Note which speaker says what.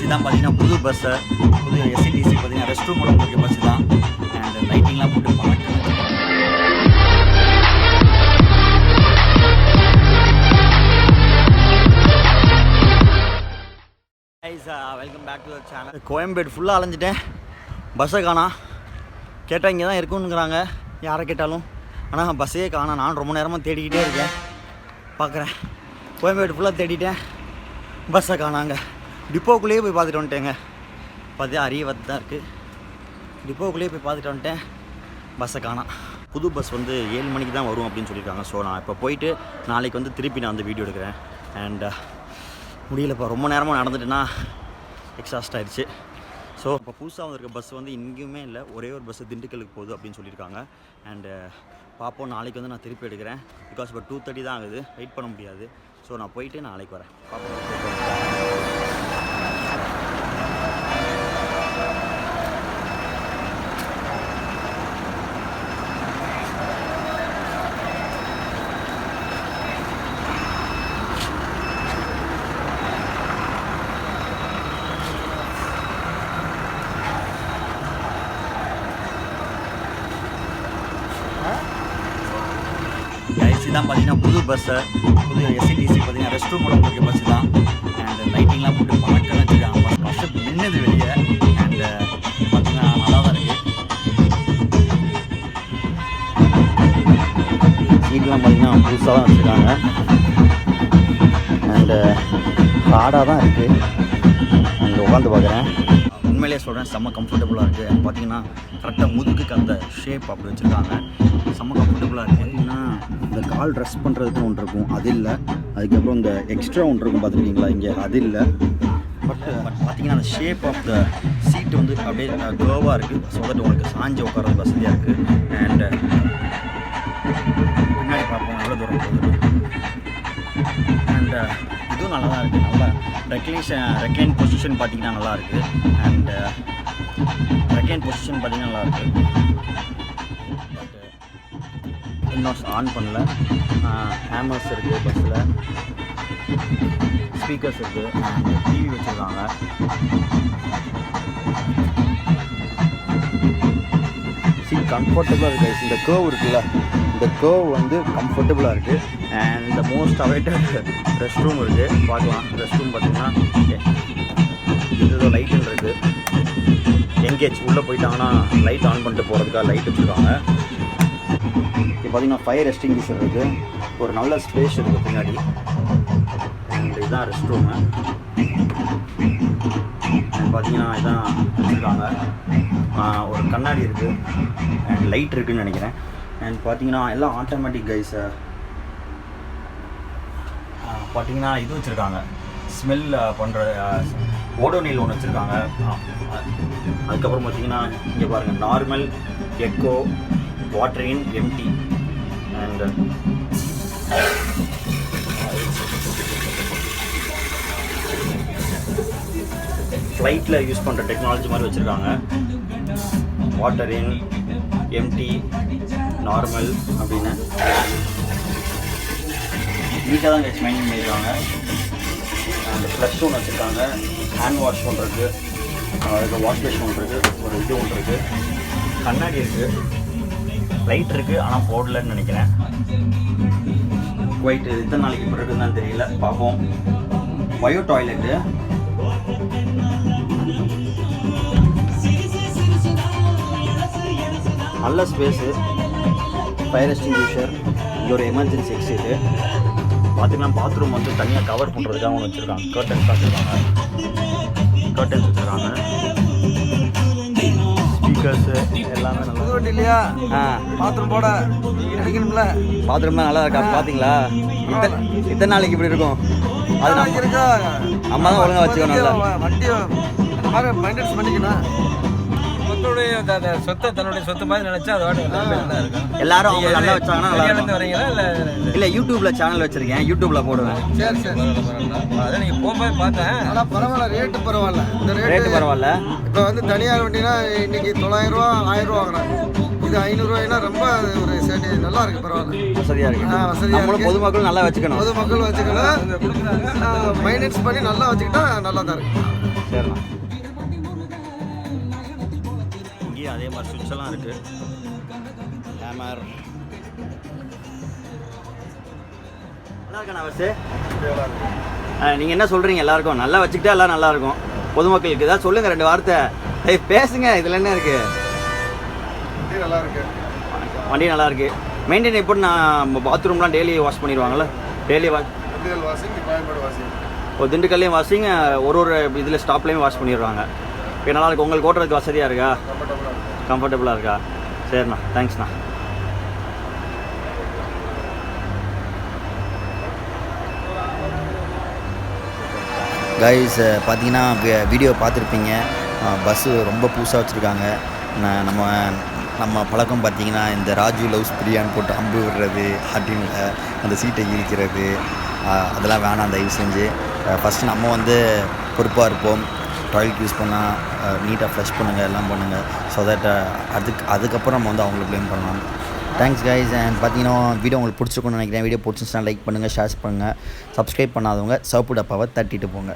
Speaker 1: இதுதான் பார்த்தீங்கன்னா புது பஸ்ஸு, புது எஸ்சிடிசி பார்த்தீங்கன்னா ரெஸ்ட் ரூம் இருக்க பஸ்ஸு தான். அண்ட் லைட்டிங்லாம் போட்டு பார்க்க welcome back to the channel. Koyambedu ஃபுல்லாக அலைஞ்சிட்டேன், பஸ்ஸை காணா. கேட்டால் இங்கே தான் இருக்குங்கிறாங்க யாரை கேட்டாலும். ஆனால் பஸ்ஸே காணா. நான் ரொம்ப நேரமாக தேடிக்கிட்டே இருக்கேன், பார்க்குறேன். கோயம்பேடு ஃபுல்லாக தேடிட்டேன், பஸ்ஸை காணாங்க. டிப்போக்குள்ளேயே போய் பார்த்துட்டு வந்துட்டேங்க. பார்த்தியா அரியவத்து தான் இருக்குது. டிப்போக்குள்ளேயே போய் பார்த்துட்டு வந்துட்டேன், பஸ்ஸை காணா. புது பஸ் வந்து 7 மணிக்கு தான் வரும் அப்படின்னு சொல்லியிருக்காங்க. ஸோ நான் இப்போ போயிட்டு நாளைக்கு வந்து திருப்பி நான் வந்து வீடியோ எடுக்கிறேன். அண்ட் முடியலப்பா, ரொம்ப நேரமாக நடந்துட்டுன்னா எக்ஸாஸ்ட் ஆகிடுச்சு. ஸோ இப்போ புதுசாக வந்திருக்க பஸ் வந்து இங்கேயுமே இல்லை, ஒரே ஒரு பஸ்ஸு திண்டுக்கலுக்கு போகுது அப்படின்னு சொல்லியிருக்காங்க. அண்டு பார்ப்போம், நாளைக்கு வந்து நான் திருப்பி எடுக்கிறேன். பிகாஸ் இப்போ 2:30 தான் ஆகுது, வெயிட் பண்ண முடியாது. ஸோ நான் போயிட்டு நாளைக்கு வரேன், பார்ப்போம். இதுதான் பார்த்தீங்கன்னா புது பஸ்ஸு, புது எஸ்சிடிசி பார்த்தீங்கன்னா ரெஸ்ட் ரூம் இருக்க பஸ்ஸு தான். அண்ட் லைட்டிங்லாம் போட்டு பார்க்க வச்சுருக்காங்க. பஸ்ஸு மின்னது வெளியே. அண்டு பார்த்தீங்கன்னா நல்லா தான் இருக்குது. சீட்லாம் பார்த்தீங்கன்னா புதுசாக தான் வச்சுருக்காங்க. அண்டு ஹார்டாக தான் இருக்குது. அண்ட் உட்காந்து பார்க்குறேன், உண்மையிலே சொல்கிறேன், செம்ம கம்ஃபர்டபுளாக இருக்குது. அண்ட் பார்த்தீங்கன்னா கரெக்டாக முதுகுக்கு அந்த ஷேப் அப்படி வச்சுருக்காங்க, செம்ம கம்ஃபர்டபுளாக இருக்குது. பார்த்தீங்கன்னா இந்த கால் ட்ரெஸ் பண்ணுறதுக்கு ஒன்று இருக்கும், அது இல்லை. அதுக்கப்புறம் இந்த எக்ஸ்ட்ரா ஒன்று இருக்கும், பார்த்துருக்கீங்களா இங்கே, அது இல்லை. பட் பார்த்தீங்கன்னா அந்த ஷேப் ஆஃப் த சீட்டு வந்து அப்படியே கர்வாக இருக்குது. ஸோ தட் உங்களுக்கு சாஞ்சி உட்காரது வசதியாக இருக்குது. அண்ட் பின்னாடி பார்ப்போம் எவ்வளோ தூரம் போகுது. அண்ட் இதுவும் நல்லா தான் இருக்குது. நல்லா ரெக்லைன் பொசிஷன் பார்த்தீங்கன்னா நல்லா இருக்குது. அண்ட் ரெக்லைன் பொசிஷன் பார்த்தீங்கன்னா நல்லா இருக்குது. இன்னும் ஆன் பண்ணல. ஹேமர்ஸ் இருக்குது பஸ்ஸில், ஸ்பீக்கர்ஸ் இருக்குது, டிவி வச்சுருக்காங்க. சீட் கம்ஃபர்டபுளாக இருக்குது. இந்த கர்வ் இருக்குல்ல, இந்த கர்வ் வந்து கம்ஃபர்டபுளாக இருக்குது. அண்ட் இந்த மோஸ்ட் அவைட்டட் ரெஸ்ட் ரூம் இருக்குது, பார்க்கலாம். ரெஸ்ட் ரூம் பார்த்திங்கன்னா இது லைட் இருக்குது. என்கேஜ் உள்ளே போயிட்டாங்கன்னா லைட் ஆன் பண்ணிட்டு போகிறதுக்காக லைட் வச்சுருக்காங்க. இப்போ பார்த்தீங்கன்னா ஃபயர் எக்ஸ்டிங்விஷர் இருக்குது, ஒரு நல்ல ஸ்பேஸ் இருக்குது பின்னாடி. அண்ட் இதுதான் ரெஸ்ட் ரூமு. அண்ட் பார்த்தீங்கன்னா இதுதான் வச்சுருக்காங்க. ஒரு கண்ணாடி இருக்குது அண்ட் லைட் இருக்குதுன்னு நினைக்கிறேன். அண்ட் பார்த்தீங்கன்னா எல்லாம் ஆட்டோமேட்டிக் கைஸை. பார்த்தீங்கன்னா இது வச்சுருக்காங்க, ஸ்மெல் பண்ணுற ஓடோனில் ஒன்று வச்சுருக்காங்க. அதுக்கப்புறம் பார்த்தீங்கன்னா இங்கே பாருங்கள், normal, eco, water in, empty. And ஃப்ளைட்டில் யூஸ் பண்ணுற டெக்னாலஜி மாதிரி வச்சுருக்காங்க. வாட்டர் இன், எம்டி, நார்மல் அப்படின்னு நீட்டாக தான் கேட்ச் மைனிங் பண்ணியிருக்காங்க. அண்ட் ஃப்ளஷ் ஒன்று வச்சுருக்காங்க, ஹேண்ட் வாஷ் பண்ணுறதுக்கு. அதுக்கு வாஷ் பேஷன் ஒன்று இருக்குது, ஒரு இது ஒன்று இருக்குது, கண்ணாடி இருக்குது, லைட் இருக்குது, ஆனால் போடலன்னு நினைக்கிறேன். ஒயிட் எத்தனை நாளைக்கு இப்போ இருக்குதுன்னு தெரியல, பார்ப்போம். பயோ டாய்லெட்டு, நல்ல ஸ்பேஸு, ஃபயர் எக்ஸ்டிங்விஷர், இங்கே ஒரு எமர்ஜென்சி எக்ஸிட்டு. பார்த்திங்கன்னா பாத்ரூம் வந்து தனியாக கவர் பண்ணுறதுக்காக ஒன்று வச்சுருக்காங்க. கர்டன்ஸ் வச்சுருக்காங்க, கர்டன்ஸ் வச்சுருக்காங்க, ஸ்பீக்கர்ஸு எல்லாமே நல்லா இருக்கு இல்லையா? பாத்ரூம் போட அடிக்கணும்ல. பாத்ரூம் தான் நல்லா இருக்கா, பார்த்தீங்களா? இத்தனை நாளைக்கு இப்படி இருக்கும். அது நம்ம இருக்கா, அம்மா தான் ஒழுங்காக வச்சுக்கணும். நல்லா வண்டி அந்த மாதிரி மெயின்டெனன்ஸ் பண்ணிக்கணும்.
Speaker 2: சொத்தை தன்னுடைய சொத்து மாதிரி நினைச்சா அதோட
Speaker 1: எல்லாரும் அவங்க நல்லா வச்சாங்கன்னா நல்லா
Speaker 2: வரீங்களா?
Speaker 1: இல்லை யூடியூப்ல சேனல் வச்சிருக்கேன், யூடியூப்ல போடுவேன்.
Speaker 2: சரி சரி, அதான் நீங்கள் போகும்போது பார்த்தேன். ஆனால் பரவாயில்ல, ரேட்டு பரவாயில்ல. இந்த ரேட்டு பரவாயில்ல. இப்போ வந்து தனியார் வண்டினா இன்னைக்கு 900 ரூபா 1000 ரூபா வாங்கினாங்க.
Speaker 3: இது 500 ரூபாய்னா ரொம்ப ஒரு சேட்டி நல்லா இருக்குது, பரவாயில்ல,
Speaker 1: வசதியாக இருக்குது.
Speaker 3: வசதியாக
Speaker 1: நம்மளும்
Speaker 3: இருக்குது.
Speaker 1: பொதுமக்கள் நல்லா வச்சுக்கணும்.
Speaker 3: பொதுமக்கள் வச்சுக்கணும், மெயின்டெனன்ஸ் பண்ணி நல்லா வச்சுக்கிட்டா நல்லா தான் இருக்குது.
Speaker 1: சரிண்ணா. இங்கேயும் அதே மாதிரி சுவிட்ச் எல்லாம் இருக்குது. ஹேமர் நல்லா இருக்கா பஸ்ஸு? நீங்கள் என்ன சொல்கிறீங்க? எல்லாருக்கும் நல்லா வச்சுக்கிட்டா எல்லாம் நல்லாயிருக்கும். பொதுமக்களுக்கு ஏதாவது சொல்லுங்கள் 2 வார்த்தை. பேசுங்க, இதில் என்ன இருக்குது?
Speaker 3: நல்லா இருக்குது,
Speaker 1: வண்டி நல்லா இருக்குது. மெயின்டைன் எப்படி? நான் பாத்ரூம்லாம் டெய்லி வாஷ் பண்ணிடுவாங்களா? டெய்லி திண்டுக்கல்லையும் வாஷிங், ஒரு இதில் ஸ்டாப்லேயும் வாஷ் பண்ணிடுவாங்க. இப்போ நல்லா இருக்குது. உங்களுக்கு ஓட்டுறதுக்கு வசதியாக இருக்கா? கம்ஃபர்டபுளாக இருக்கா? சரிண்ணா, தேங்க்ஸ்ண்ணா. கைஸ் பார்த்தீங்கன்னா வீடியோ பார்த்துருப்பீங்க. பஸ்ஸு ரொம்ப புதுசாக வச்சுருக்காங்க. நம்ம பழக்கம் பார்த்தீங்கன்னா இந்த ராஜு லவ்ஸ் பிரியான்னு போட்டு அம்பு விடுறது, ஹாட்டினில் அந்த சீட்டை இழுக்கிறது, அதெல்லாம் வேணாம் தயவு செஞ்சு. ஃபஸ்ட்டு நம்ம பொறுப்பாக இருப்போம். டாய்லெட் யூஸ் பண்ணால் நீட்டாக ஃப்ளஷ் பண்ணுங்கள், எல்லாம் பண்ணுங்கள். ஸோ தட் அதுக்கப்புறம் நம்ம அவங்கள ப்ளேம் பண்ணலாம். Thanks guys. அண்ட் பார்த்தீங்கன்னா வீடியோ உங்களுக்கு பிடிச்சிருக்குன்னு நினைக்கிறேன். வீடியோ பிடிச்சிருந்துச்சுன்னா லைக் பண்ணுங்கள், ஷேர் பண்ணுங்கள். சப்ஸ்கிரைப் பண்ணாதவங்க சவுப்பு டப்பாவை தட்டிட்டு போங்க.